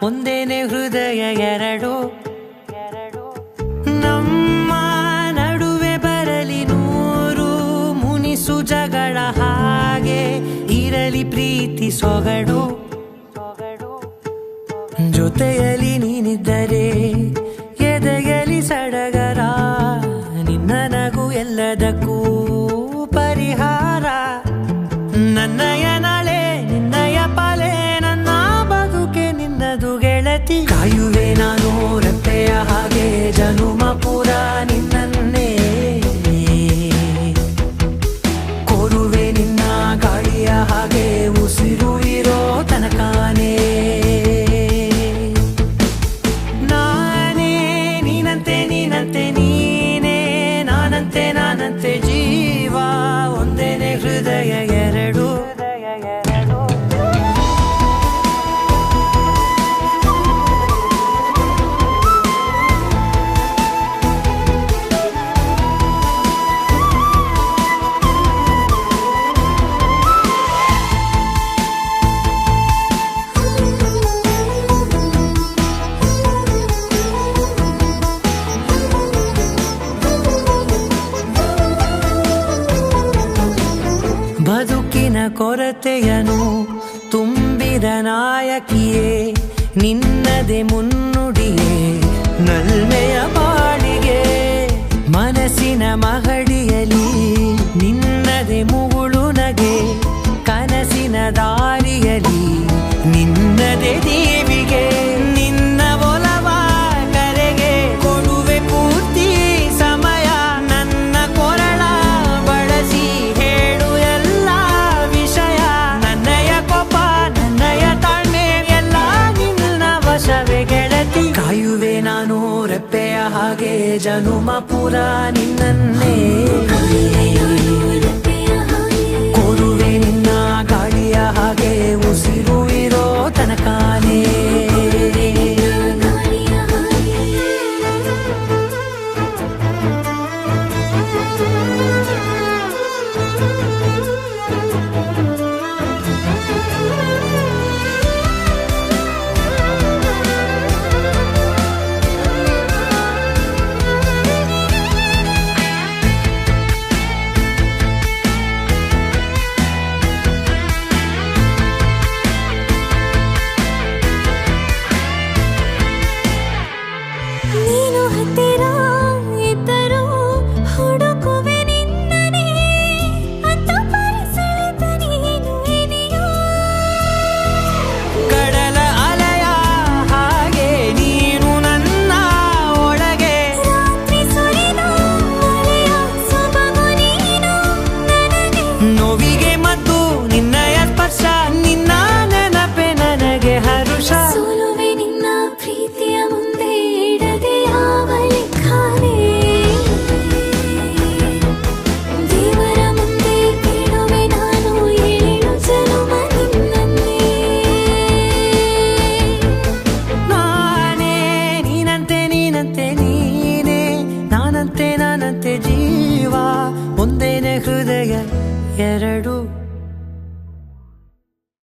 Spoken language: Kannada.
ಒಂದೇನೆ ಹೃದಯ ಎರಡು ನಮ್ಮ ನಡುವೆ ಬರಲಿ ನೂರು ಮುನಿಸು ಜಗಳ ಹಾಗೆ ಇರಲಿ ಪ್ರೀತಿ ಸೊಗಡು ಜೊತೆಯಲ್ಲಿ ನೀನಿದ್ದರೆ ಎದೆಯಲಿ ಸಡಗರ ನಿನ್ನ ನಗು ಎಲ್ಲದಕ್ಕೂ ಪರಿಹಾರ ನನ್ನಯ ನಾಳೆ ನಿನ್ನಯ ಪಾಲೆ ನನ್ನ ಬದುಕೆ ನಿನ್ನದು ಗೆಳತಿ ಕಾಯುವೆ ನಾನು ರೆಪ್ಪೆಯ ಹಾಗೆ ಜನುಮ ಪುರ ನಿನ್ನನ್ನೇ ಕೋರುವೆ ನಿನ್ನ ಗಾಳಿಯ ಹಾಗೆ ಉಸಿರು ಇರೋ ತನಕಾನೇ ನಾನೇ ನೀನಂತೆ ನೀನೇ ನಾನಂತೆ ಜೀವ ಒಂದೇನೆ ಹೃದಯ ಎರಡು ಬದುಕಿನ ಕೊರತೆಯನು ತುಂಬಿದ ನಾಯಕಿಯೇ ನಿನ್ನದೆ ಮುನ್ನುಡಿಯೇ ನಲ್ಮೆಯ ಬಾಳಿಗೆ ಮನಸ್ಸಿನ ಮಹಡಿಯಲಿ ನಿನ್ನದೆ ಮುಗುಳು ನಗೆ ಕನಸಿನ ದಾರಿಯಲಿ ನಿನ್ನದೆ ದೇವಿಗೆ ನಿನ್ನ ಒಲವ ಕರೆಗೆ ಕೊಡುವೆ ಪೂರ್ತಿ ಸಮಯ ನನ್ನ ಕೊರಳ ಬಳಸಿ ಹೇಳು ಎಲ್ಲ ವಿಷಯ ನನ್ನಯ ಕೋಪ ನನ್ನಯ ತಾಳ್ಮೆ ಎಲ್ಲ ನಿನ್ನ ವಶವೇ ಗೆಳತಿ ಕಾಯುವೆ ನಾನು ರೆಪ್ಪೆಯ ಹಾಗೆ ಜನುಮ ಪುರ ನಿನ್ನನ್ನೇ ಕೋರುವೆ ನಿನ್ನ ಗಾಳಿಯ ಹಾಗೆ ಉಸಿರು ಇರೋ ತನಕಾನೇ